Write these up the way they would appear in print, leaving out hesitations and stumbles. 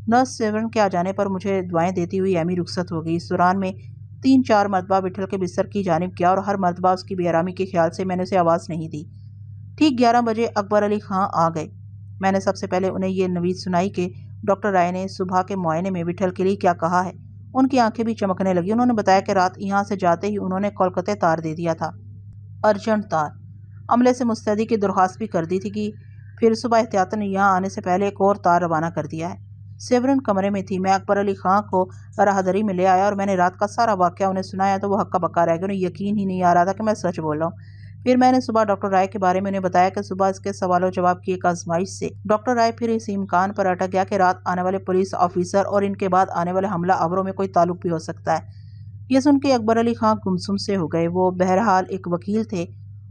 Nurse سیورن کے آ جانے پر مجھے دعائیں دیتی ہوئی ایمی رخصت ہو گئی۔ اس دوران میں 3-4 مرتبہ بٹھل کے بستر کی جانب کیا اور ہر مرتبہ اس کی بے آرامی کے خیال سے میں نے اسے آواز نہیں دی۔ ٹھیک 11 بجے اکبر علی خان آ گئے۔ میں نے سب سے پہلے انہیں یہ نوید سنائی کہ ڈاکٹر رائے نے صبح کے معائنے میں بٹھل کے لیے کیا کہا ہے۔ ان کی آنکھیں بھی چمکنے لگی۔ انہوں نے بتایا کہ رات یہاں سے جاتے ہی انہوں نے کولکتہ تار دے دیا تھا، ارجنٹ تار۔ عملے سے مستعدی کی درخواست بھی کر دی تھی کہ پھر صبح احتیاطاً یہاں آنے سے پہلے ایک اور تار روانہ کر دیا ہے۔ سیورن کمرے میں تھی۔ میں اکبر علی خان کو راہداری میں لے آیا اور میں نے رات کا سارا واقعہ انہیں سنایا تو وہ ہکا بکا رہ گئے۔ انہیں یقین ہی نہیں آ رہا تھا کہ میں سچ بول رہا ہوں۔ پھر میں نے صبح ڈاکٹر رائے کے بارے میں انہیں بتایا کہ صبح اس کے سوال و جواب کی ایک آزمائش سے ڈاکٹر رائے پھر اس امکان پر اٹک گیا کہ رات آنے والے پولیس آفیسر اور ان کے بعد آنے والے حملہ آوروں میں کوئی تعلق بھی ہو سکتا ہے۔ یہ سن کے اکبر علی خان گمسم سے ہو گئے۔ وہ بہرحال ایک وکیل تھے،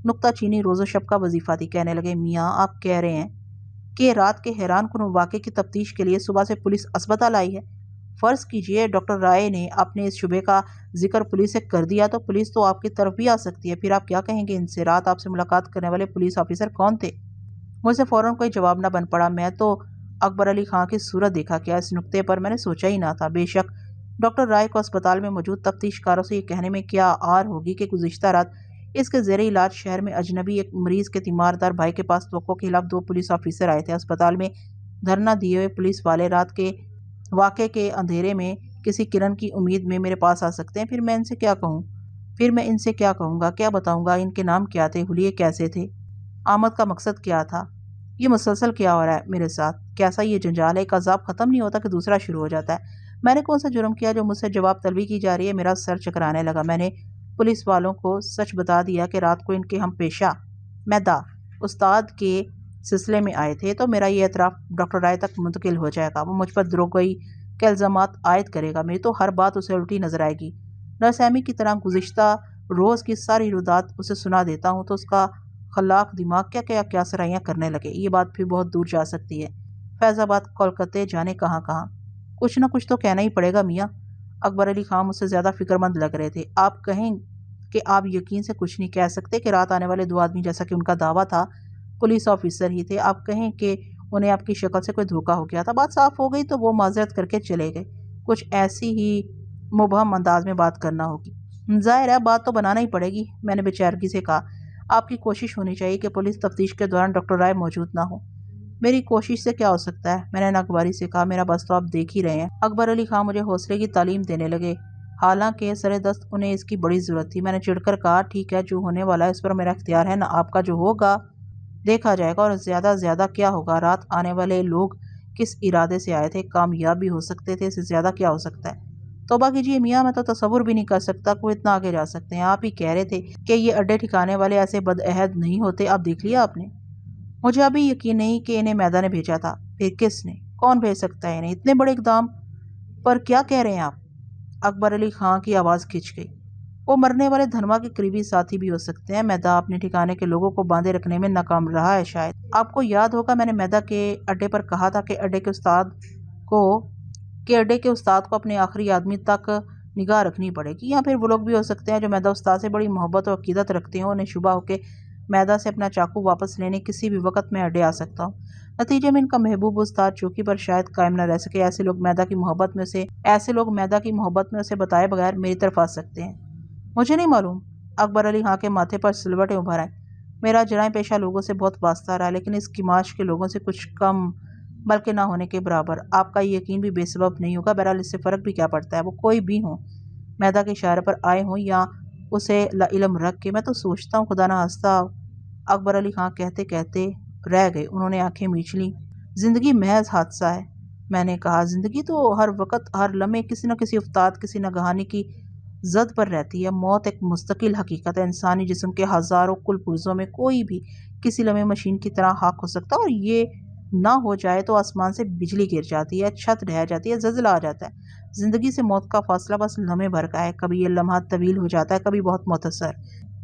نکتہ چینی روز و شب کا وظیفہ تھی۔ کہنے لگے، میاں آپ کہہ رہے ہیں کہ رات کے حیران کن واقعے کی تفتیش کے لیے صبح سے پولیس اسپتال آئی ہے؟ فرض کیجئے ڈاکٹر رائے نے اپنے اس شبے کا ذکر پولیس سے کر دیا تو پولیس تو آپ کی طرف بھی آ سکتی ہے۔ پھر آپ کیا کہیں گے ان سے؟ رات آپ سے ملاقات کرنے والے پولیس آفیسر کون تھے؟ مجھ سے فوراً کوئی جواب نہ بن پڑا۔ میں تو اکبر علی خان کی صورت دیکھا کیا، اس نکتے پر میں نے سوچا ہی نہ تھا۔ بے شک ڈاکٹر رائے کو اسپتال میں موجود تفتیش کاروں سے یہ کہنے میں کیا آر ہوگی کہ گزشتہ رات اس کے زیر علاج شہر میں اجنبی ایک مریض کے تیماردار بھائی کے پاس توقع کے خلاف 2 پولیس آفیسر آئے تھے۔ اسپتال میں دھرنا دیے ہوئے پولیس والے رات کے واقعے کے اندھیرے میں کسی کرن کی امید میں میرے پاس آ سکتے ہیں۔ پھر میں ان سے کیا کہوں گا، کیا بتاؤں گا؟ ان کے نام کیا تھے؟ حلیے کیسے تھے؟ آمد کا مقصد کیا تھا؟ یہ مسلسل کیا ہو رہا ہے میرے ساتھ؟ کیسا یہ جنجال ہے؟ ایک عذاب ختم نہیں ہوتا کہ دوسرا شروع ہو جاتا ہے۔ میں نے کون سا جرم کیا جو مجھ سے جواب طلبی کی جا رہی ہے؟ میرا سر چکرانے لگا۔ میں نے پولیس والوں کو سچ بتا دیا کہ رات کو ان کے ہم پیشہ میدا استاد کے سلسلے میں آئے تھے تو میرا یہ اعتراف ڈاکٹر رائے تک منتقل ہو جائے گا۔ وہ مجھ پر دروغگوئی کے الزامات عائد کرے گا۔ میری تو ہر بات اسے الٹی نظر آئے گی۔ نرس ایمی کی طرح گزشتہ روز کی ساری رودات اسے سنا دیتا ہوں تو اس کا خلاق دماغ کیا سرائیاں کرنے لگے۔ یہ بات پھر بہت دور جا سکتی ہے، فیض آباد، کولکتہ، جانے کہاں۔ کچھ نہ کچھ تو کہنا ہی پڑے گا میاں۔ اکبر علی خان مجھ سے زیادہ فکر مند لگ رہے تھے۔ آپ کہیں کہ آپ یقین سے کچھ نہیں کہہ سکتے کہ رات آنے والے 2 آدمی، جیسا کہ ان کا دعویٰ تھا، پولیس آفیسر ہی تھے۔ آپ کہیں کہ انہیں آپ کی شکل سے کوئی دھوکہ ہو گیا تھا۔ بات صاف ہو گئی تو وہ معذرت کر کے چلے گئے۔ کچھ ایسی ہی مبہم انداز میں بات کرنا ہوگی۔ ظاہر ہے بات تو بنانا ہی پڑے گی۔ میں نے بے چارگی سے کہا، آپ کی کوشش ہونی چاہیے کہ پولیس تفتیش کے دوران ڈاکٹر رائے موجود نہ ہو۔ میری کوشش سے کیا ہو سکتا ہے؟ میں نے ناگواری سے کہا، میرا بس تو آپ دیکھ ہی رہے ہیں۔ اکبر علی خان مجھے حوصلے کی تعلیم دینے لگے، حالانکہ سر دست انہیں اس کی بڑی ضرورت تھی۔ میں نے چڑھ کر کہا، ٹھیک ہے، جو ہونے والا ہے اس پر میرا اختیار ہے، نہ آپ کا۔ جو ہوگا دیکھا جائے گا، اور زیادہ کیا ہوگا؟ رات آنے والے لوگ کس ارادے سے آئے تھے؟ کامیاب بھی ہو سکتے تھے، اس سے زیادہ کیا ہو سکتا ہے؟ توبہ کیجیے میاں، میں تو تصور بھی نہیں کر سکتا کہ وہ اتنا آگے جا سکتے ہیں۔ آپ ہی کہہ رہے تھے کہ یہ اڈے ٹھکانے والے ایسے بدعہد نہیں ہوتے۔ اب دیکھ لیا آپ نے؟ مجھے ابھی یقین نہیں کہ انہیں میدان نے بھیجا تھا۔ پھر کس نے؟ کون بھیج سکتا ہے انہیں؟ اتنے بڑے اقدام پر کیا کہہ رہے ہیں آپ؟ اکبر علی خان کی آواز کھنچ گئی۔ وہ مرنے والے دھنوا کے قریبی ساتھی بھی ہو سکتے ہیں۔ میدا اپنے ٹھکانے کے لوگوں کو باندھے رکھنے میں ناکام رہا ہے شاید۔ آپ کو یاد ہوگا میں نے میدا کے اڈے پر کہا تھا کہ اڈے کے استاد کو اپنے آخری آدمی تک نگاہ رکھنی پڑے گی۔ یا پھر وہ لوگ بھی ہو سکتے ہیں جو میدا استاد سے بڑی محبت اور عقیدت رکھتے ہوں۔ انہیں شبہ ہو کہ میدا سے اپنا چاقو واپس لینے کسی بھی وقت میں اڈے آ سکتا ہوں۔ نتیجے میں ان کا محبوب استاد چوکی پر شاید قائم نہ رہ سکے۔ ایسے لوگ میدا کی محبت میں اسے بتائے بغیر میری طرف آ سکتے ہیں۔ مجھے نہیں معلوم۔ اکبر علی خان کے ماتھے پر سلوٹیں ابھر آئیں۔ میرا جرائم پیشہ لوگوں سے بہت واسطہ رہا، لیکن اس کماش کے لوگوں سے کچھ کم، بلکہ نہ ہونے کے برابر۔ آپ کا یہ یقین بھی بے سبب نہیں ہوگا۔ بہرحال اس سے فرق بھی کیا پڑتا ہے؟ وہ کوئی بھی ہوں، میدا کے اشارے پر آئے ہوں یا اسے لاعلم رکھ کے۔ میں تو سوچتا ہوں خدا نہ خواستہ۔ اکبر علی خان کہتے کہتے رہ گئے۔ انہوں نے آنکھیں میچ لیں۔ زندگی محض حادثہ ہے، میں نے کہا۔ زندگی تو ہر وقت، ہر لمحے کسی نہ کسی افتاد، کسی ناگہانی کی زد پر رہتی ہے۔ موت ایک مستقل حقیقت ہے۔ انسانی جسم کے ہزاروں کل پرزوں میں کوئی بھی کسی لمحے مشین کی طرح خاک ہو سکتا ہے، اور یہ نہ ہو جائے تو آسمان سے بجلی گر جاتی ہے، چھت ڈھہ جاتی ہے، زلزلہ آ جاتا ہے۔ زندگی سے موت کا فاصلہ بس لمحے بھر کا ہے۔ کبھی یہ لمحہ طویل ہو جاتا ہے، کبھی بہت مختصر۔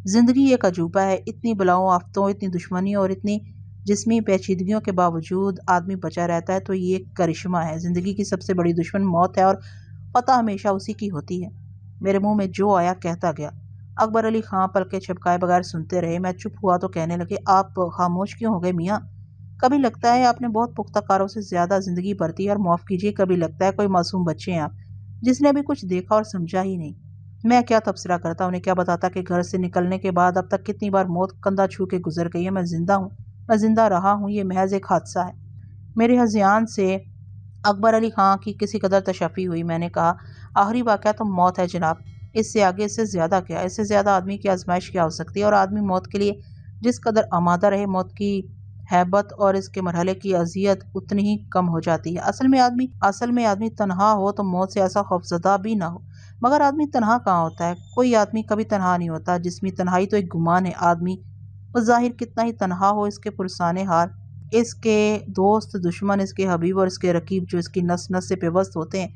زندگی ایک عجوبہ ہے۔ اتنی بلاؤں، آفتوں، اتنی دشمنیوں اور اتنی جسمی پیچیدگیوں کے باوجود آدمی بچا رہتا ہے تو یہ ایک کرشمہ ہے۔ زندگی کی سب سے بڑی دشمن موت ہے، اور فتح ہمیشہ اسی کی ہوتی ہے۔ میرے منہ میں جو آیا کہتا گیا۔ اکبر علی خان پلکیں چھپکائے بغیر سنتے رہے۔ میں چپ ہوا تو کہنے لگے، آپ خاموش کیوں ہو گئے میاں؟ کبھی لگتا ہے آپ نے بہت پختہ کاروں سے زیادہ زندگی برتی ہے، اور معاف کیجیے کبھی لگتا ہے کوئی معصوم بچے ہیں آپ، جس نے ابھی کچھ دیکھا اور سمجھا ہی نہیں۔ میں کیا تبصرہ کرتا، انہیں کیا بتاتا کہ گھر سے نکلنے کے بعد اب تک کتنی بار موت کندھا چھو کے گزر گئی ہے۔ میں زندہ ہوں، میں زندہ رہا ہوں، یہ محض ایک حادثہ ہے۔ میرے ہذیان سے اکبر علی خان کی کسی قدر تشفی ہوئی۔ میں نے کہا، آخری واقعہ تو موت ہے جناب، اس سے آگے اس سے زیادہ کیا، اس سے زیادہ آدمی کی آزمائش کیا ہو سکتی ہے؟ اور آدمی موت کے لیے جس قدر آمادہ رہے، موت کی ہیبت اور اس کے مرحلے کی اذیت اتنی ہی کم ہو جاتی ہے۔ اصل میں آدمی تنہا ہو تو موت سے ایسا خوفزدہ بھی نہ ہو، مگر آدمی تنہا کہاں ہوتا ہے؟ کوئی آدمی کبھی تنہا نہیں ہوتا۔ جسمی تنہائی تو ایک گمان ہے۔ آدمی بظاہر کتنا ہی تنہا ہو، اس کے پرسانے حال، اس کے دوست دشمن، اس کے حبیب اور اس کے رقیب جو اس کی نس نس سے پیوست ہوتے ہیں،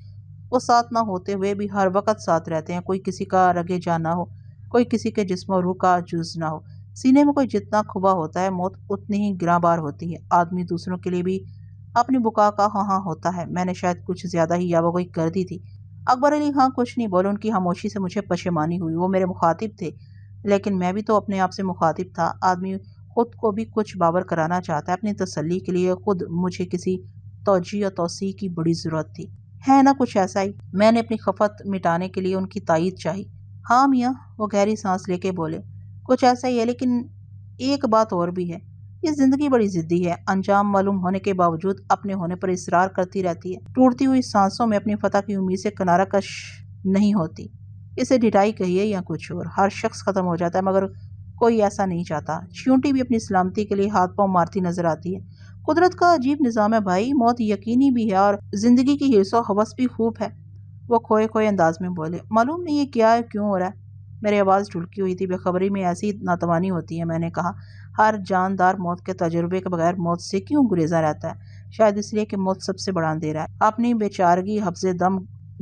وہ ساتھ نہ ہوتے ہوئے بھی ہر وقت ساتھ رہتے ہیں۔ کوئی کسی کا رگے جان نہ ہو، کوئی کسی کے جسم و روح کا جز نہ ہو، سینے میں کوئی جتنا کھبا ہوتا ہے، موت اتنی ہی گراں بار ہوتی ہے۔ آدمی دوسروں کے لیے بھی اپنی بقا کا خواہاں ہوتا ہے۔ میں نے شاید کچھ زیادہ ہی یاوہ کر دی تھی۔ اکبر علی خان کچھ نہیں بولے۔ ان کی خاموشی سے مجھے پشیمانی ہوئی۔ وہ میرے مخاطب تھے، لیکن میں بھی تو اپنے آپ سے مخاطب تھا۔ آدمی خود کو بھی کچھ باور کرانا چاہتا ہے، اپنی تسلی کے لیے خود مجھے کسی توجیہ اور توثیق کی بڑی ضرورت تھی۔ ہے نا کچھ ایسا ہی؟ میں نے اپنی خفت مٹانے کے لیے ان کی تائید چاہی۔ ہاں میاں، وہ گہری سانس لے کے بولے، کچھ ایسا ہی ہے، لیکن ایک بات اور بھی ہے، یہ زندگی بڑی ضدی ہے، انجام معلوم ہونے کے باوجود اپنے ہونے پر اصرار کرتی رہتی ہے، ٹوٹتی ہوئی سانسوں میں اپنی فتح کی امید سے کنارہ کش نہیں ہوتی۔ اسے ڈھٹائی کہیے یا کچھ اور، ہر شخص ختم ہو جاتا ہے مگر کوئی ایسا نہیں چاہتا۔ چیونٹی بھی اپنی سلامتی کے لیے ہاتھ پاؤں مارتی نظر آتی ہے۔ قدرت کا عجیب نظام ہے بھائی، موت یقینی بھی ہے اور زندگی کی حرص و ہوس بھی خوب ہے۔ وہ کھوئے انداز میں بولے، معلوم نہیں یہ کیا ہے، کیوں ہو رہا ہے؟ میری آواز ڈھلکی ہوئی تھی۔ بے خبری میں ایسی ناتوانی ہوتی ہے۔ میں نے کہا، ہر جاندار موت کے تجربے کے بغیر موت سے کیوں گریزا رہتا ہے؟ شاید اس لیے کہ موت سب سے بڑا اندھیرا ہے۔ اپنی بیچارگی، حبس دم،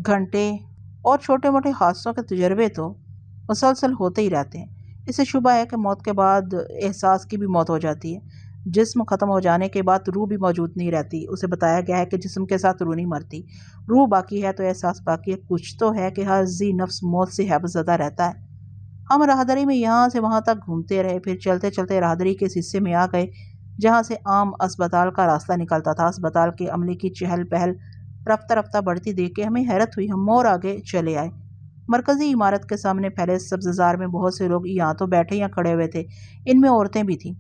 گھنٹے اور چھوٹے موٹے حادثوں کے تجربے تو مسلسل ہوتے ہی رہتے ہیں۔ اسے شبہ ہے کہ موت کے بعد احساس کی بھی موت ہو جاتی ہے۔ جسم ختم ہو جانے کے بعد روح بھی موجود نہیں رہتی۔ اسے بتایا گیا ہے کہ جسم کے ساتھ روح نہیں مرتی، روح باقی ہے تو احساس باقی ہے۔ کچھ تو ہے کہ ہر ذی نفس موت سے حیبت زدہ رہتا ہے۔ ہم راہداری میں یہاں سے وہاں تک گھومتے رہے، پھر چلتے چلتے راہداری کے اس حصے میں آ گئے جہاں سے عام اسپتال کا راستہ نکلتا تھا۔ اسپتال کے عملے کی چہل پہل رفتہ رفتہ بڑھتی دیکھ کے ہمیں حیرت ہوئی۔ ہم اور آگے چلے آئے۔ مرکزی عمارت کے سامنے پھیلے سبززار میں بہت سے لوگ یہاں تو بیٹھے یا کھڑے ہوئے تھے، ان میں عورتیں بھی تھیں۔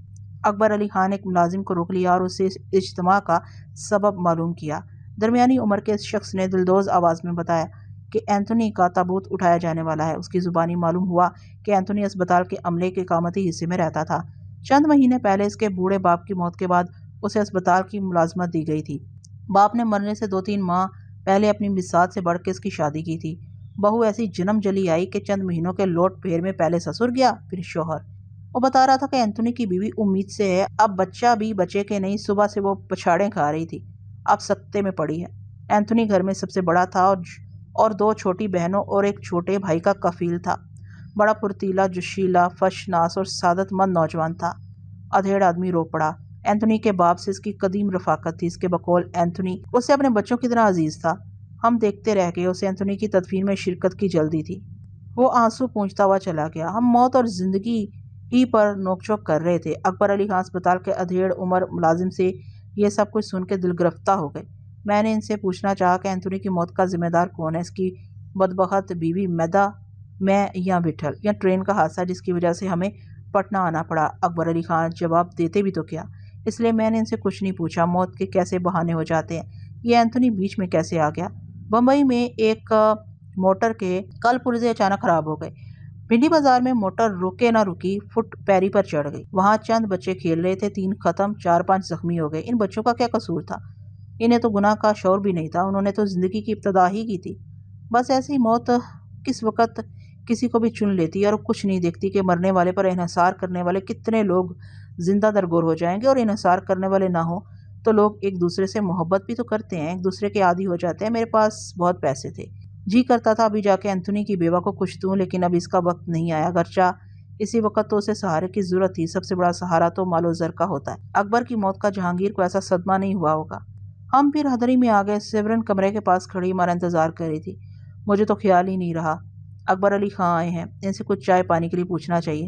اکبر علی خان نے ایک ملازم کو روک لیا اور اسے اجتماع کا سبب معلوم کیا۔ درمیانی عمر کے اس شخص نے دلدوز آواز میں بتایا کہ اینتھونی کا تابوت اٹھایا جانے والا ہے۔ اس کی زبانی معلوم ہوا کہ اینتھونی اسپتال کے عملے کے قامتی حصے میں رہتا تھا۔ چند مہینے پہلے اس کے بوڑھے باپ کی موت کے بعد اسے اسپتال کی ملازمت دی گئی تھی۔ باپ نے مرنے سے 2-3 ماہ پہلے اپنی بساط سے بڑھ کے اس کی شادی کی تھی۔ بہو ایسی جنم جلی آئی کہ چند مہینوں کے لوٹ پھیر میں پہلے سسر گیا، پھر شوہر۔ وہ بتا رہا تھا کہ اینتھونی کی بیوی امید سے ہے، اب بچہ بھی بچے کے نہیں، صبح سے وہ پچھاڑیں کھا رہی تھی، اب سکتے میں پڑی ہے۔ اینتھونی گھر میں سب سے بڑا تھا اور 2 چھوٹی بہنوں اور ایک چھوٹے بھائی کا کفیل تھا۔ بڑا پرتیلا، جوشیلا، فش ناس اور سعادت مند نوجوان تھا۔ ادھیڑ آدمی رو پڑا۔ اینتھونی کے باپ سے اس کی قدیم رفاقت تھی۔ اس کے بقول اینتھونی اسے اپنے بچوں کی طرح عزیز تھا۔ ہم دیکھتے رہ گئے، اسے اینتھونی کی تدفین میں شرکت کی جلدی تھی۔ وہ آنسو پونچھتا ہوا چلا گیا۔ ہم موت اور زندگی ہی پر نوک چوک کر رہے تھے۔ اکبر علی خان اسپتال کے ادھیڑ عمر ملازم سے یہ سب کچھ سن کے دل گرفتہ ہو گئے۔ میں نے ان سے پوچھنا چاہا کہ اینتھونی کی موت کا ذمہ دار کون ہے؟ اس کی بدبخت بیوی میدا، میں یا وٹھل، یا ٹرین کا حادثہ جس کی وجہ سے ہمیں پٹنہ آنا پڑا؟ اکبر علی خان جواب دیتے بھی تو کیا؟ اس لیے میں نے ان سے کچھ نہیں پوچھا۔ موت کے کیسے بہانے ہو جاتے ہیں؟ یہ اینتھونی بیچ میں کیسے آ گیا؟ بمبئی میں ایک موٹر کے کل پرزے اچانک خراب ہو گئے۔ بھنڈی بازار میں موٹر رکے نہ رکی، فٹ پیری پر چڑھ گئی۔ وہاں چند بچے کھیل رہے تھے، 3 ختم، 4-5 زخمی ہو گئے۔ ان بچوں کا کیا قصور تھا؟ انہیں تو گناہ کا شعور بھی نہیں تھا، انہوں نے تو زندگی کی ابتدا ہی کی تھی۔ بس ایسی موت کس وقت کسی کو بھی چن لیتی ہے اور کچھ نہیں دیکھتی کہ مرنے والے پر انحصار کرنے والے کتنے لوگ زندہ درگور ہو جائیں گے، اور انحصار کرنے والے نہ ہوں تو لوگ ایک دوسرے سے محبت بھی تو کرتے ہیں، ایک دوسرے کے عادی ہو جاتے ہیں۔ میرے پاس بہت پیسے تھے، جی کرتا تھا ابھی جا کے اینتھونی کی بیوہ کو کچھ دوں، لیکن اب اس کا وقت نہیں آیا۔ گرچہ اسی وقت تو اسے سہارے کی ضرورت تھی۔ سب سے بڑا سہارا تو مال و زر کا ہوتا ہے۔ اکبر کی موت کا جہانگیر کو ایسا صدمہ نہیں ہوا ہوگا۔ ہم پھر حضری میں آ گئے۔ سیورن کمرے کے پاس کھڑی ہمارا انتظار کر رہی تھی۔ مجھے تو خیال ہی نہیں رہا اکبر علی خان آئے ہیں، ان سے کچھ چائے پانی کے لیے پوچھنا چاہیے۔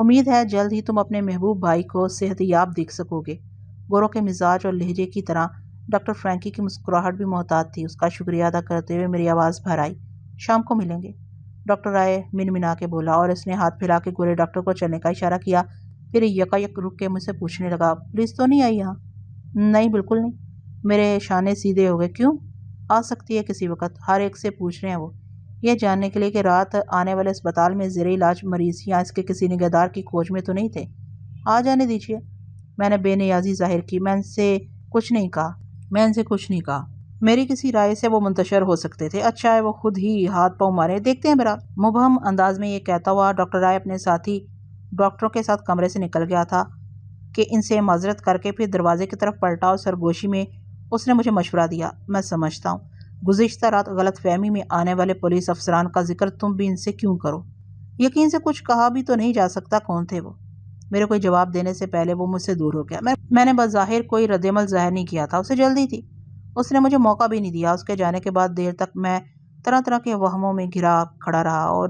امید ہے جلد ہی تم اپنے محبوب بھائی کو صحت یاب دیکھ سکو گے۔ گورو کے مزاج اور لہجے کی طرح ڈاکٹر فرینکی کی مسکراہٹ بھی محتاط تھی۔ اس کا شکریہ ادا کرتے ہوئے میری آواز بھر آئی، شام کو ملیں گے، ڈاکٹر رائے منمنا کے بولا، اور اس نے ہاتھ پھیلا کے گورے ڈاکٹر کو چلنے کا اشارہ کیا۔ پھر یکایک رک کے مجھ سے پوچھنے لگا، پولیس تو نہیں آئی یہاں؟ نہیں، بالکل نہیں۔ میرے شانے سیدھے ہو گئے۔ کیوں؟ آ سکتی ہے کسی وقت، ہر ایک سے پوچھ رہے ہیں وہ، یہ جاننے کے لیے کہ رات آنے والے اسپتال میں زیر علاج مریض یا اس کے کسی نگہدار کی کھوج میں تو نہیں تھے۔ آ جانے دیجیے۔ میں نے بے نیازی ظاہر کی۔ میں ان سے کچھ نہیں کہا۔ میری کسی رائے سے وہ منتشر ہو سکتے تھے، اچھا ہے وہ خود ہی ہاتھ پاؤں مارے، دیکھتے ہیں برا۔ مبہم انداز میں یہ کہتا ہوا ڈاکٹر رائے اپنے ساتھی ڈاکٹروں کے ساتھ کمرے سے نکل گیا تھا کہ ان سے معذرت کر کے پھر دروازے کی طرف پلٹا اور سرگوشی میں اس نے مجھے مشورہ دیا، میں سمجھتا ہوں گزشتہ رات غلط فہمی میں آنے والے پولیس افسران کا ذکر تم بھی ان سے کیوں کرو؟ یقین سے کچھ کہا بھی تو نہیں جا سکتا کون تھے وہ۔ میرے کوئی جواب دینے سے پہلے وہ مجھ سے دور ہو گیا۔ میں نے بظاہر کوئی رد عمل ظاہر نہیں کیا تھا، اسے جلدی تھی، اس نے مجھے موقع بھی نہیں دیا۔ اس کے جانے کے بعد دیر تک میں طرح طرح کے وہموں میں گھرا کھڑا رہا اور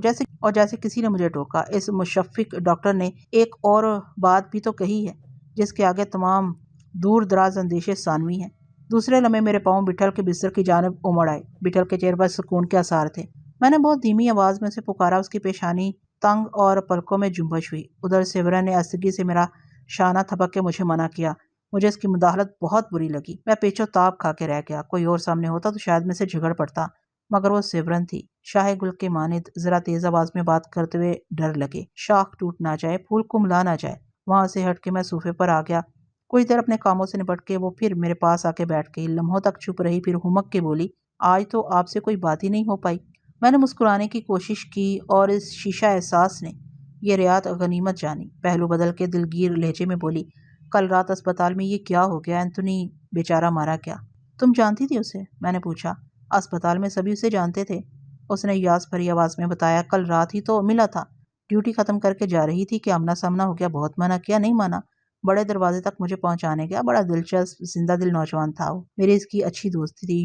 جیسے کسی نے مجھے ٹوکا۔ اس مشفق ڈاکٹر نے ایک اور بات بھی تو کہی ہے جس کے آگے تمام دور دراز اندیشے ثانوی ہیں۔ دوسرے لمحے میرے پاؤں بٹھل کے بستر کی جانب امڑ آئے۔ بٹھل کے چہرے پر سکون کے آثار تھے۔ میں نے بہت دھیمی آواز میں اسے پکارا۔ اس کی پیشانی تنگ اور پلکوں میں جنبش ہوئی۔ ادھر سیورن نے آستگی سے میرا شانہ تھپک کے مجھے منع کیا۔ مجھے اس کی مداخلت بہت بری لگی۔ میں پیچ و تاب کھا کے رہ گیا۔ کوئی اور سامنے ہوتا تو شاید میں سے جھگڑ پڑتا، مگر وہ سیورن تھی، شاہ گل کے مانند ذرا تیز آواز میں بات کرتے ہوئے ڈر لگے شاخ ٹوٹ نہ جائے، پھول کملا نہ جائے۔ وہاں سے ہٹ کے میں صوفے پر آ گیا۔ کچھ دیر اپنے کاموں سے نپٹ کے وہ پھر میرے پاس آ کے بیٹھ گئی، لمحوں تک چپ رہی، پھر ہمک کے بولی، آج تو آپ سے کوئی بات ہی نہیں ہو پائی۔ میں نے مسکرانے کی کوشش کی اور اس شیشہ احساس نے یہ رعایت غنیمت جانی۔ پہلو بدل کے دلگیر لہجے میں بولی، کل رات اسپتال میں یہ کیا ہو گیا؟ اینتھونی بیچارہ مارا کیا؟ تم جانتی تھی اسے؟ میں نے پوچھا۔ اسپتال میں سبھی اسے جانتے تھے، اس نے یاس بھری آواز میں بتایا۔ کل رات ہی تو ملا تھا، ڈیوٹی ختم کر کے جا رہی تھی کہ آمنا سامنا ہو گیا۔ بہت منع کیا، نہیں مانا، بڑے دروازے تک مجھے پہنچانے گیا۔ بڑا دلچسپ زندہ دل نوجوان تھا وہ، میری اس کی اچھی دوستی تھی۔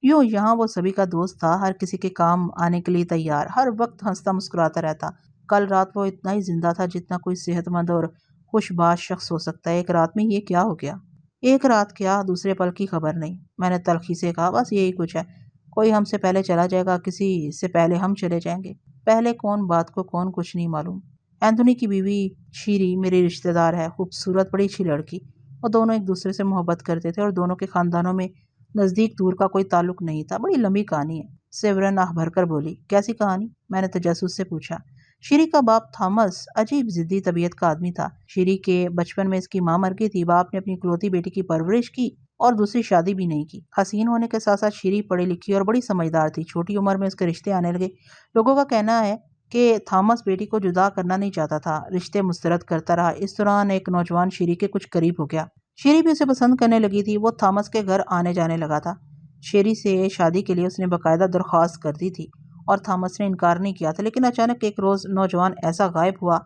یوں یہاں وہ سبھی کا دوست تھا، ہر کسی کے کام آنے کے لیے تیار، ہر وقت ہنستا مسکراتا رہتا۔ کل رات وہ اتنا ہی زندہ تھا جتنا کوئی صحت مند اور خوش باش شخص ہو سکتا ہے۔ ایک رات میں یہ کیا ہو گیا؟ ایک رات کیا، دوسرے پل کی خبر نہیں۔ میں نے تلخی سے کہا، بس یہی کچھ ہے، کوئی ہم سے پہلے چلا جائے گا، کسی سے پہلے ہم چلے جائیں گے، پہلے کون بات کو کون، کچھ نہیں معلوم۔ اینتھونی کی بیوی شیری میری رشتہ دار ہے، خوبصورت بڑی اچھی لڑکی، وہ دونوں ایک دوسرے سے محبت کرتے تھے اور دونوں کے خاندانوں میں نزدیک دور کا کوئی تعلق نہیں تھا۔ بڑی لمبی کہانی ہے، سیورن آہ بھر کر بولی۔ کیسی کہانی؟ میں نے تجسس سے پوچھا۔ شیری کا باپ تھامس عجیب ضدی طبیعت کا آدمی تھا۔ شیری کے بچپن میں اس کی ماں مر گئی تھی۔ باپ نے اپنی اکلوتی بیٹی کی پرورش کی اور دوسری شادی بھی نہیں کی۔ حسین ہونے کے ساتھ ساتھ شیری پڑھی لکھی اور بڑی سمجھدار تھی۔ چھوٹی عمر میں اس کے رشتے آنے لگے۔ لوگوں کا کہنا ہے کہ تھامس بیٹی کو جدا کرنا نہیں چاہتا تھا، رشتے مسترد کرتا رہا۔ اس دوران ایک نوجوان شیری کے کچھ قریب ہو گیا۔ شیری بھی اسے پسند کرنے لگی تھی۔ وہ تھامس کے گھر آنے جانے لگا تھا۔ شیری سے شادی کے لیے اس نے باقاعدہ درخواست کر دی تھی اور تھامس نے انکار نہیں کیا تھا، لیکن اچانک ایک روز نوجوان ایسا غائب ہوا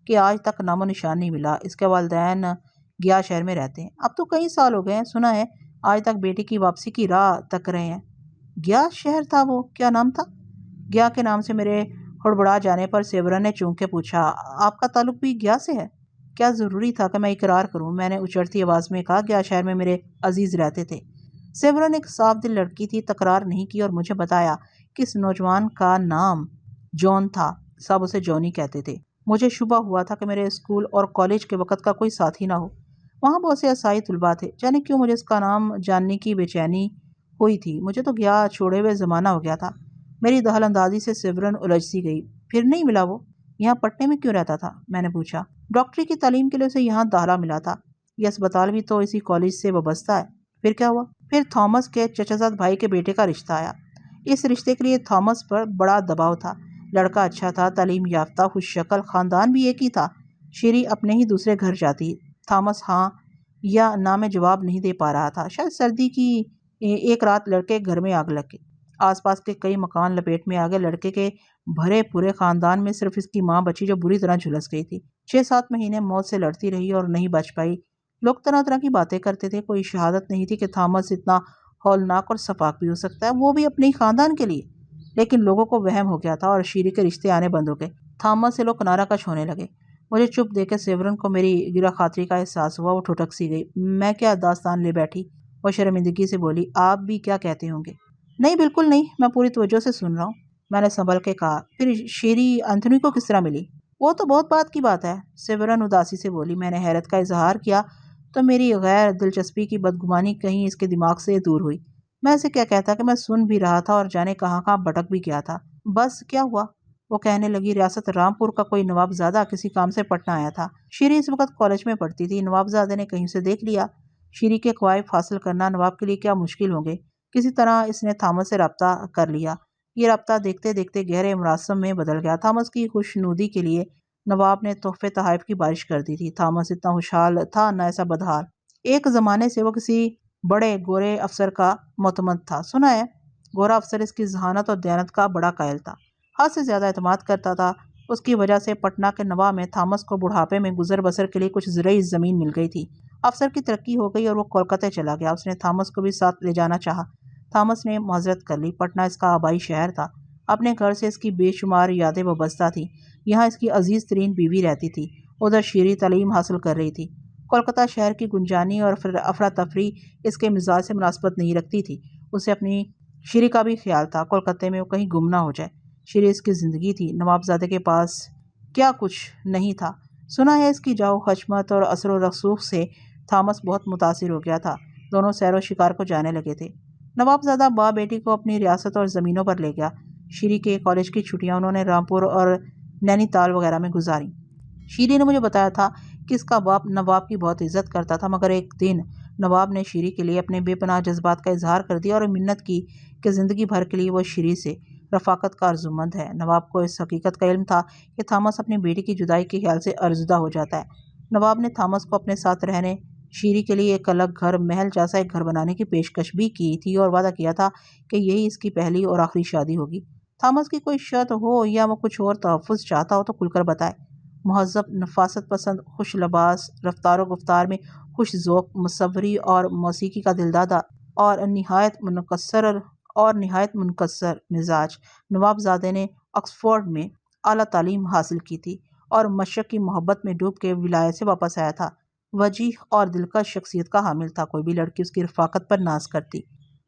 کہ آج تک نام و نشان نہیں ملا۔ اس کے والدین گیا شہر میں رہتے ہیں، اب تو کئی سال ہو گئے ہیں، سنا ہے آج تک بیٹی کی واپسی کی راہ تک رہے ہیں۔ گیا شہر تھا وہ؟ کیا نام تھا؟ گیا کے نام سے میرے ہڑبڑا جانے پر سیورن نے چونک کے پوچھا، آپ کا تعلق بھی گیا سے ہے؟ کیا ضروری تھا کہ میں اقرار کروں؟ میں نے اچڑتی آواز میں کہا، گیا شہر میں میرے عزیز رہتے تھے۔ سیورن ایک صاف دل لڑکی تھی، تکرار نہیں کی اور مجھے بتایا کہ اس نوجوان کا نام جون تھا، سب اسے جونی کہتے تھے۔ مجھے شبہ ہوا تھا کہ میرے اسکول اور کالج کے وقت کا کوئی ساتھی نہ ہو۔ وہاں بہت سے عیسائی طلباء تھے، جانے کیوں مجھے اس کا نام جاننے کی بے چینی ہوئی تھی۔ مجھے تو گیا چھوڑے ہوئے زمانہ ہو گیا تھا۔ میری دخل اندازی سے سیورن الجھ سی گئی۔ پھر نہیں ملا وہ؟ یہاں پٹنے میں کیوں رہتا تھا؟ میں نے پوچھا۔ ڈاکٹری کی تعلیم کے لیے اسے یہاں داخلہ ملا تھا، یہ اسپتال بھی تو اسی کالج سے وابستہ ہے۔ پھر کیا ہوا؟ پھر تھامس کے چچا زاد بھائی کے بیٹے کا رشتہ آیا۔ اس رشتے کے لیے تھامس پر بڑا دباؤ تھا۔ لڑکا اچھا تھا، تعلیم یافتہ، خوش شکل، خاندان بھی ایک ہی تھا۔ شیری اپنے ہی دوسرے گھر جاتی، تھامس ہاں یا نہ میں جواب نہیں دے پا رہا تھا۔ شاید سردی کی ایک رات لڑکے گھر میں آگ لگ گئی، آس پاس کے کئی مکان لپیٹ میں آ گئے۔ لڑکے کے بھرے پورے خاندان میں صرف اس کی ماں بچی جو بری طرح جھلس گئی تھی۔ 6-7 مہینے موت سے لڑتی رہی اور نہیں بچ پائی۔ لوگ طرح طرح کی باتیں کرتے تھے، کوئی شہادت نہیں تھی کہ تھامس اتنا ہولناک اور سفاک بھی ہو سکتا ہے، وہ بھی اپنے ہی خاندان کے لیے۔ لیکن لوگوں کو وہم ہو گیا تھا اور شیری کے رشتے آنے بند ہو گئے۔ تھامس سے لوگ کنارہ کش ہونے لگے۔ مجھے چپ دیکھ کے سیورن کو میری گرا خاطری کا احساس ہوا۔ وہ ٹھٹک سی گئی۔ میں کیا داستان لے بیٹھی؟ وہ شرمندگی سے بولی۔ آپ بھی کیا کہتے ہوں گے؟ نہیں بالکل نہیں، میں پوری توجہ سے سن رہا ہوں، میں نے سنبھل کے کہا۔ پھر شیری انتھونی کو کس طرح ملی؟ وہ تو بہت بات کی بات ہے، سیورن اداسی سے بولی۔ میں نے حیرت کا اظہار کیا تو میری غیر دلچسپی کی بدگمانی کہیں اس کے دماغ سے دور ہوئی۔ میں اسے کیا کہتا کہ میں سن بھی رہا تھا اور جانے کہاں کہاں بھٹک بھی گیا تھا۔ بس کیا ہوا؟ وہ کہنے لگی۔ ریاست رامپور کا کوئی نوابزادہ کسی کام سے پٹنہ آیا تھا۔ شیری اس وقت کالج میں پڑھتی تھی۔ نوابزادے نے کہیں سے دیکھ لیا۔ شیری کے قوائف حاصل کرنا نواب کے لیے کیا مشکل ہوں گے۔ کسی طرح اس نے تھامس سے رابطہ کر لیا۔ یہ رابطہ دیکھتے دیکھتے گہرے مراسم میں بدل گیا۔ تھامس کی خوشنودی کے لیے نواب نے تحفے تحائف کی بارش کر دی تھی۔ تھامس اتنا خوشحال تھا نہ ایسا بدحال۔ ایک زمانے سے وہ کسی بڑے گورے افسر کا معتمد تھا، سنا ہے؟ گورا افسر اس کی ذہانت اور دیانت کا بڑا قائل تھا، حد سے زیادہ اعتماد کرتا تھا۔ اس کی وجہ سے پٹنہ کے نواح میں تھامس کو بڑھاپے میں گزر بسر کے لیے کچھ زرعی زمین مل گئی تھی۔ افسر کی ترقی ہو گئی اور وہ کولکتہ چلا گیا۔ اس نے تھامس کو بھی ساتھ لے جانا چاہا۔ تھامس نے معذرت کر لی۔ پٹنہ اس کا آبائی شہر تھا۔ اپنے گھر سے اس کی بے شمار یادیں وابستہ تھیں۔ یہاں اس کی عزیز ترین بیوی رہتی تھی، ادھر شیری تعلیم حاصل کر رہی تھی۔ کولکتہ شہر کی گنجانی اور افراتفری اس کے مزاج سے مناسبت نہیں رکھتی تھی۔ اسے اپنی شیری کا بھی خیال تھا، کولکتہ میں وہ کہیں گم نہ ہو جائے۔ شیری اس کی زندگی تھی، نوابزادے کے پاس کیا کچھ نہیں تھا۔ سنا ہے اس کی جاؤ حشمت اور اثر و رسوخ سے تھامس بہت متاثر ہو گیا تھا۔ دونوں سیر و شکار کو جانے لگے تھے۔ نوابزادہ باپ بیٹی کو اپنی ریاست اور زمینوں پر لے گیا۔ شیری کے کالج کی چھٹیاں انہوں نے رامپور اور نینی تال وغیرہ میں گزاری۔ شیری نے مجھے بتایا تھا کہ اس کا باپ نواب کی بہت عزت کرتا تھا، مگر ایک دن نواب نے شیری کے لیے اپنے بے پناہ جذبات کا اظہار کر دیا اور منت کی کہ زندگی بھر کے لیے وہ شیری سے رفاقت کا آرزومند ہے۔ نواب کو اس حقیقت کا علم تھا کہ تھامس اپنی بیٹی کی جدائی کے خیال سے ارزدہ ہو جاتا ہے۔ نواب نے تھامس کو اپنے ساتھ رہنے، شیری کے لیے ایک الگ گھر، محل جیسا ایک گھر بنانے کی پیشکش بھی کی تھی اور وعدہ کیا تھا کہ یہی اس کی پہلی اور آخری شادی ہوگی۔ تھامس کی کوئی شرط ہو یا وہ کچھ اور تحفظ چاہتا ہو تو کھل کر بتائے۔ مہذب، نفاست پسند، خوش لباس، رفتار و گفتار میں خوش ذوق، مصوری اور موسیقی کا دلدادہ اور نہایت منکسر مزاج۔ نوابزادے نے آکسفورڈ میں اعلیٰ تعلیم حاصل کی تھی اور مشرق کی محبت میں ڈوب کے ولایت سے واپس آیا تھا۔ وجیح اور دلکش شخصیت کا حامل تھا، کوئی بھی لڑکی اس کی رفاقت پر ناز کرتی۔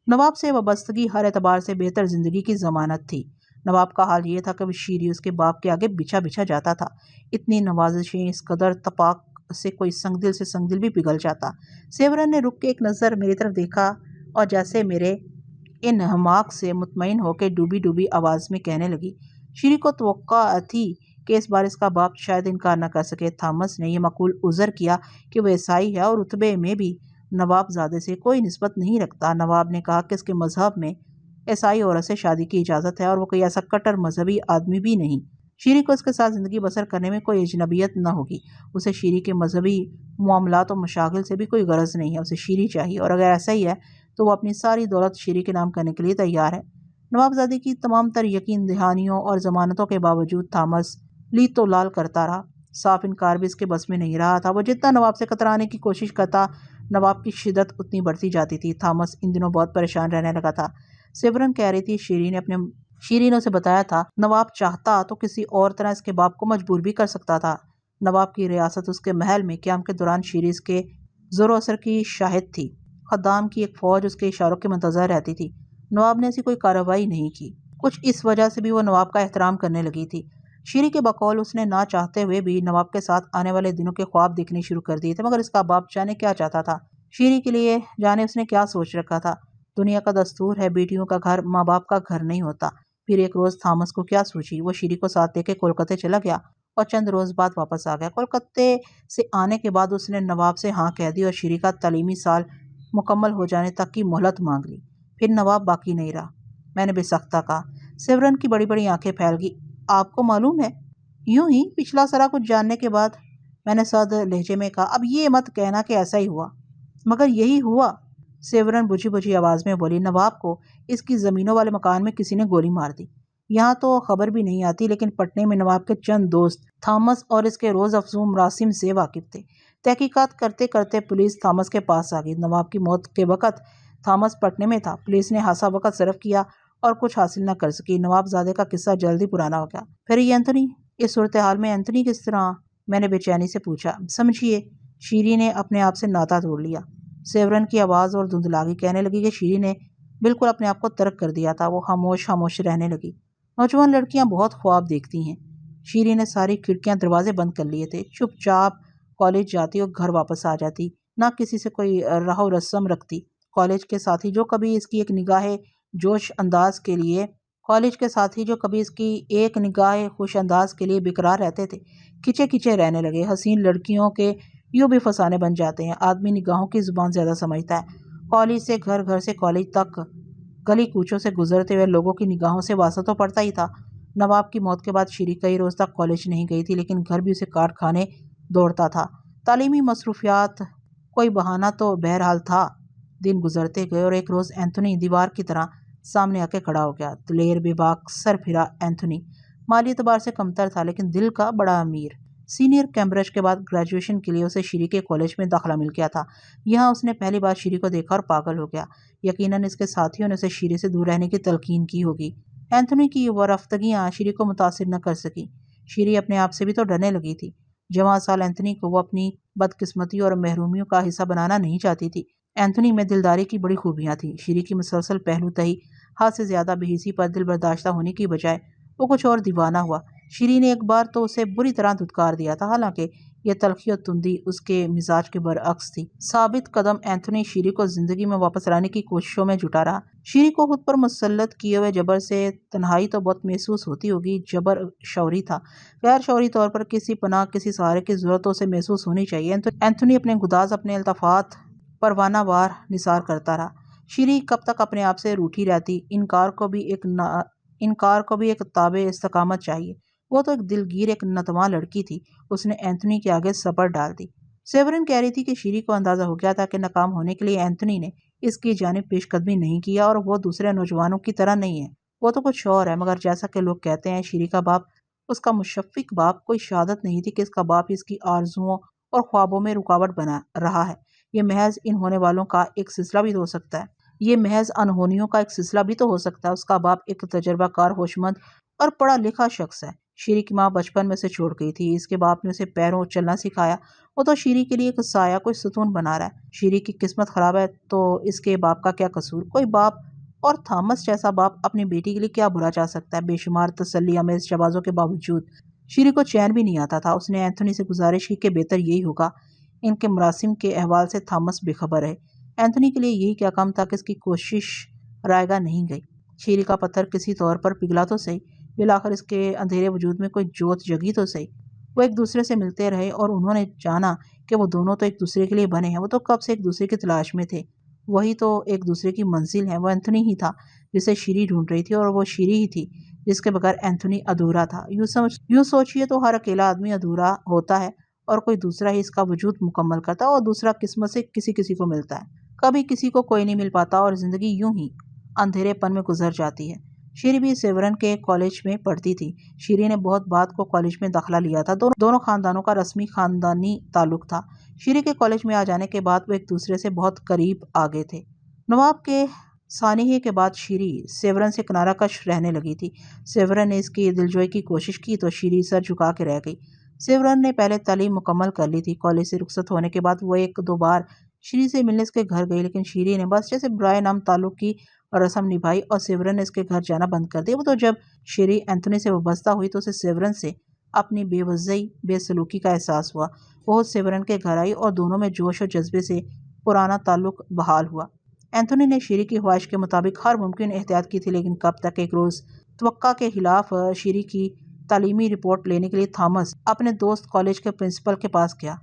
نواب سے وابستگی ہر اعتبار سے بہتر زندگی کی ضمانت تھی۔ نواب کا حال یہ تھا کہ شیری اس کے باپ کے آگے بچھا بچھا جاتا تھا۔ اتنی نوازشیں، اس قدر تپاک سے کوئی سنگ دل بھی پگھل جاتا۔ سیورن نے رک کے ایک نظر میری طرف دیکھا اور جیسے میرے انہماک سے مطمئن ہو کے ڈوبی ڈوبی آواز میں کہنے لگی۔ شیری کو توقع تھی کہ اس بار اس کا باپ شاید انکار نہ کر سکے۔ تھامس نے یہ معقول عذر کیا کہ وہ عیسائی ہے اور رتبے میں بھی نواب زادے سے کوئی نسبت نہیں رکھتا۔ نواب نے کہا کہ اس کے مذہب میں عیسائی عورت سے شادی کی اجازت ہے اور وہ کوئی ایسا کٹر مذہبی آدمی بھی نہیں۔ شیری کو اس کے ساتھ زندگی بسر کرنے میں کوئی اجنبیت نہ ہوگی۔ اسے شیری کے مذہبی معاملات و مشاغل سے بھی کوئی غرض نہیں ہے۔ اسے شیری چاہیے اور اگر ایسا ہی ہے تو وہ اپنی ساری دولت شیری کے نام کرنے کے لیے تیار ہے۔ نوابزادی کی تمام تر یقین دہانیوں اور ضمانتوں کے باوجود تھامس لی تو لال کرتا رہا۔ صاف انکار بھی اس کے بس میں نہیں رہا تھا۔ وہ جتنا نواب سے کترانے کی کوشش کرتا، نواب کی شدت اتنی بڑھتی جاتی تھی۔ تھامس ان دنوں بہت پریشان رہنے لگا تھا۔ سیورن کہہ رہی تھی شیری نے اسے بتایا تھا نواب چاہتا تو کسی اور طرح اس کے باپ کو مجبور بھی کر سکتا تھا۔ نواب کی ریاست اس کے محل میں، قیام کے دوران شیری اس کے زور و اثر کی شاہد تھی۔ خدام کی ایک فوج اس کے اشاروں کے منتظر رہتی تھی۔ نواب نے ایسی کوئی کارروائی نہیں کی۔ کچھ اس وجہ سے بھی وہ نواب کا احترام کرنے لگی تھی۔ شیری کے بقول اس نے نہ چاہتے ہوئے بھی نواب کے ساتھ آنے والے دنوں کے خواب دیکھنے شروع کر دیے تھے، مگر اس کا باپ جانے کیا چاہتا تھا، شیری کے لیے جانے اس نے کیا سوچ رکھا تھا۔ دنیا کا دستور ہے بیٹیوں کا گھر ماں باپ کا گھر نہیں ہوتا۔ پھر ایک روز تھامس کو کیا سوچی، وہ شیری کو ساتھ لے کے کولکتہ چلا گیا اور چند روز بعد واپس آ گیا۔ کولکتہ سے آنے کے بعد اس نے نواب سے ہاں کہہ دی اور شیری کا تعلیمی سال مکمل ہو جانے تک کی مہلت مانگ لی۔ پھر نواب باقی نہیں رہا۔ میں نے بے سختہ کہا۔ سیورن کی بڑی بڑی آنکھیں پھیل گئی۔ آپ کو معلوم ہے؟ یوں ہی پچھلا سرا کچھ جاننے کے بعد میں نے سرد لہجے میں کہا۔ اب یہ مت کہنا کہ ایسا ہی ہوا۔ مگر یہی ہوا، سیورن بجھی بجھی آواز میں بولی۔ نواب کو اس کی زمینوں والے مکان میں کسی نے گولی مار دی۔ یہاں تو خبر بھی نہیں آتی، لیکن پٹنے میں نواب کے چند دوست تھامس اور اس کے روز افزوں مراسم سے واقف تھے۔ تحقیقات کرتے کرتے پولیس تھامس کے پاس آ گئی۔ نواب کی موت کے وقت تھامس پٹنے میں تھا۔ پولیس نے خاصا وقت صرف کیا اور کچھ حاصل نہ کر سکی۔ نواب زادے کا قصہ جلدی پرانا ہو گیا۔ پھر یہ انتونی، اس صورتحال میں انتونی کس طرح میں نے بے چینی سے پوچھا۔ سمجھیے، شیری نے اپنے آپ سے ناطا توڑ لیا۔ سیورن کی آواز اور دھندلاگی کہنے لگی کہ شیری نے بالکل اپنے آپ کو ترک کر دیا تھا۔ وہ خاموش رہنے لگی۔ نوجوان لڑکیاں بہت خواب دیکھتی ہیں۔ شیری نے ساری کھڑکیاں دروازے بند کر لیے تھے۔ چپ چاپ کالج جاتی اور گھر واپس آ جاتی، نہ کسی سے کوئی راہ و رسم رکھتی۔ کالج کے ساتھی جو کبھی اس کی ایک نگاہ خوش انداز کے لیے بےقرار رہتے تھے، کھچے کھچے رہنے لگے۔ حسین لڑکیوں کے یوں بھی فسانے بن جاتے ہیں۔ آدمی نگاہوں کی زبان زیادہ سمجھتا ہے۔ کالج سے گھر سے کالج تک گلی کوچوں سے گزرتے ہوئے لوگوں کی نگاہوں سے واسطہ تو پڑتا ہی تھا۔ نواب کی موت کے بعد شیری کئی روز تک کالج نہیں گئی تھی، لیکن گھر بھی اسے کاٹ کھانے دوڑتا تھا۔ تعلیمی مصروفیات کوئی بہانہ تو بہرحال تھا۔ دن گزرتے گئے اور ایک روز اینتھونی دیوار کی طرح سامنے آ کے کھڑا ہو گیا۔ دلیر بے باک سر پھرا اینتھونی مالی اعتبار سے کمتر تھا، لیکن دل کا بڑا امیر۔ سینئر کیمبرج کے بعد گریجویشن کے لیے اسے شیری کے کالج میں داخلہ مل گیا تھا۔ یہاں اس نے پہلی بار شیری کو دیکھا اور پاگل ہو گیا۔ یقیناً اس کے ساتھیوں نے اسے شیری سے دور رہنے کی تلقین کی ہوگی۔ اینتھونی کی وہ رفتگیاں شیری کو متاثر نہ کر سکی۔ شیری اپنے آپ سے بھی تو ڈرنے لگی تھی۔ جوان سال اینتھونی کو وہ اپنی بدقسمتی اور محرومیوں کا حصہ بنانا نہیں چاہتی تھی۔ اینتھونی میں دلداری کی بڑی خوبیاں تھیں۔ شیری کی مسلسل پہلو تہی حد سے زیادہ بے حسی پر دل برداشتہ ہونے کی بجائے وہ کچھ اور دیوانہ ہوا۔ شیری نے ایک بار تو اسے بری طرح دھتکار دیا تھا، حالانکہ یہ تلخی اور تندی اس کے مزاج کے برعکس تھی۔ ثابت قدم اینتھونی شیری کو زندگی میں واپس لانے کی کوششوں میں جٹا رہا۔ شیری کو خود پر مسلط کیے ہوئے جبر سے تنہائی تو بہت محسوس ہوتی ہوگی۔ جبر شعوری تھا، غیر شعوری طور پر کسی پناہ، کسی سہارے کی ضرورت تو اسے محسوس ہونی چاہیے۔ اینتھونی اپنے گداز، اپنے الطافات پروانہ وار نثار کرتا رہا۔ شیری کب تک اپنے آپ سے روٹھی رہتی؟ انکار کو بھی ایک تابع استقامت چاہیے۔ وہ تو ایک دلگیر، ایک نتواں لڑکی تھی۔ اس نے اینتھونی کے آگے سپر ڈال دی۔ سیورن کہہ رہی تھی کہ شیری کو اندازہ ہو گیا تھا کہ ناکام ہونے کے لیے اینتھونی نے اس کی جانب پیش قدمی نہیں کیا، اور وہ دوسرے نوجوانوں کی طرح نہیں ہے، وہ تو کچھ اور ہے۔ مگر جیسا کہ لوگ کہتے ہیں، شیری کا باپ، اس کا مشفق باپ، کوئی شہادت نہیں تھی کہ اس کا باپ اس کی آرزوؤں اور خوابوں میں رکاوٹ بنا رہا ہے۔ یہ محض ان ہونے والوں کا ایک سلسلہ بھی تو ہو سکتا ہے۔ یہ محض انہونیوں کا ایک سلسلہ بھی تو ہو سکتا ہے۔ اس کا باپ ایک تجربہ کار، ہوشمند اور پڑھا لکھا شخص ہے۔ شیری کی ماں بچپن میں اسے چھوڑ گئی تھی۔ اس کے باپ نے اسے پیروں چلنا سکھایا۔ وہ تو شیری کے لیے ایک سایہ، کوئی ستون بنا رہا ہے۔ شیری کی قسمت خراب ہے تو اس کے باپ کا کیا قصور؟ کوئی باپ، اور تھامس جیسا باپ، اپنی بیٹی کے لیے کیا برا چاہ سکتا ہے؟ بے شمار تسلی آمیز جوازوں کے باوجود شیری کو چین بھی نہیں آتا تھا۔ اس نے اینتھونی سے گزارش کی کہ بہتر یہی ہوگا ان کے مراسم کے احوال سے تھامس بے خبر رہے۔ اینتھونی کے لیے یہی کیا کام تھا کہ اس کی کوشش رائے گاہ نہیں گئی۔ شیری کا پتھر کسی طور پر پگھلا تو صحیح، بالآخر اس کے اندھیرے وجود میں کوئی جوت جگی تو صحیح۔ وہ ایک دوسرے سے ملتے رہے اور انہوں نے جانا کہ وہ دونوں تو ایک دوسرے کے لیے بنے ہیں۔ وہ تو کب سے ایک دوسرے کی تلاش میں تھے۔ وہی تو ایک دوسرے کی منزل ہے۔ وہ اینتھونی ہی تھا جسے شیری ڈھونڈ رہی تھی، اور وہ شیری ہی تھی جس کے بغیر اینتھونی ادھورا تھا۔ یوں سوچئے تو ہر اکیلا آدمی ادھورا ہوتا ہے، اور کوئی دوسرا ہی اس کا وجود مکمل کرتا ہے، اور دوسرا قسمت سے کسی کو ملتا ہے۔ کبھی کسی کو کوئی نہیں مل پاتا، اور زندگی یوں ہی اندھیرے پن میں گزر جاتی ہے۔ شیری بھی سیورن کے کالج میں پڑھتی تھی۔ شیری نے بہت بعد کو کالج میں داخلہ لیا تھا۔ دونوں خاندانوں کا رسمی خاندانی تعلق تھا۔ شیری کے کالج میں آ جانے کے بعد وہ ایک دوسرے سے بہت قریب آ گئے تھے۔ نواب کے سانحے کے بعد شیری سیورن سے کنارہ کش رہنے لگی تھی۔ سیورن نے اس کی دلجوئی کی کوشش کی تو شیری سر جھکا کے رہ گئی۔ سیورن نے پہلے تعلیم مکمل کر لی تھی۔ کالج سے رخصت ہونے کے بعد وہ ایک دو بار شیری سے ملنے اس کے گھر گئی، لیکن شیری نے بس جیسے برائے نام تعلق کی رسم نبھائی، اور سیورن نے اس کے گھر جانا بند کر دیا۔ وہ تو جب شیری اینتھونی سے وابستہ ہوئی تو اسے سیورن سے اپنی بے وضعی، بے سلوکی کا احساس ہوا۔ وہ سیورن کے گھر آئی اور دونوں میں جوش و جذبے سے پرانا تعلق بحال ہوا۔ اینتھونی نے شیری کی خواہش کے مطابق ہر ممکن احتیاط کی تھی، لیکن کب تک؟ ایک روز توقع کے خلاف شیری کی تعلیمی رپورٹ لینے کے لیے تھامس اپنے دوست کالج کے پرنسپل کے پاس گیا۔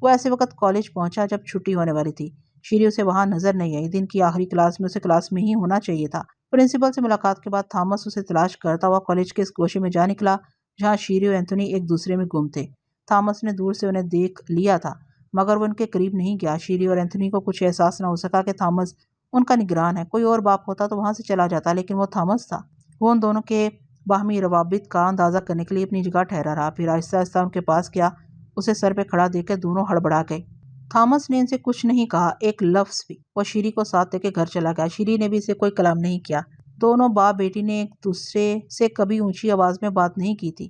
وہ ایسے وقت کالج پہنچا جب چھٹی ہونے والی تھی۔ شیری اسے وہاں نظر نہیں آئی۔ دن کی آخری کلاس میں اسے کلاس میں ہی ہونا چاہیے تھا۔ پرنسپل سے ملاقات کے بعد تھامس اسے تلاش کرتا ہوا کالج کے اس گوشے میں جا نکلا جہاں شیری اور اینتھونی ایک دوسرے میں گم تھے۔ تھامس نے دور سے انہیں دیکھ لیا تھا، مگر وہ ان کے قریب نہیں گیا۔ شیری اور اینتھونی کو کچھ احساس نہ ہو سکا کہ تھامس ان کا نگران ہے۔ کوئی اور باپ ہوتا تو وہاں سے چلا جاتا، لیکن وہ تھامس تھا۔ وہ ان دونوں کے باہمی روابط کا اندازہ کرنے کے لیے اپنی جگہ ٹھہرا رہا، پھر آہستہ آہستہ ان کے پاس گیا۔ اسے سر پہ کھڑا دیکھ کے دونوں ہڑبڑا گئے۔ تھامس نے ان سے کچھ نہیں کہا، ایک لفظ بھی۔ وہ شیری کو ساتھ لے کے گھر چلا گیا۔ شیری نے بھی اسے کوئی کلام نہیں کیا۔ دونوں باپ بیٹی نے ایک دوسرے سے کبھی اونچی آواز میں بات نہیں کی تھی۔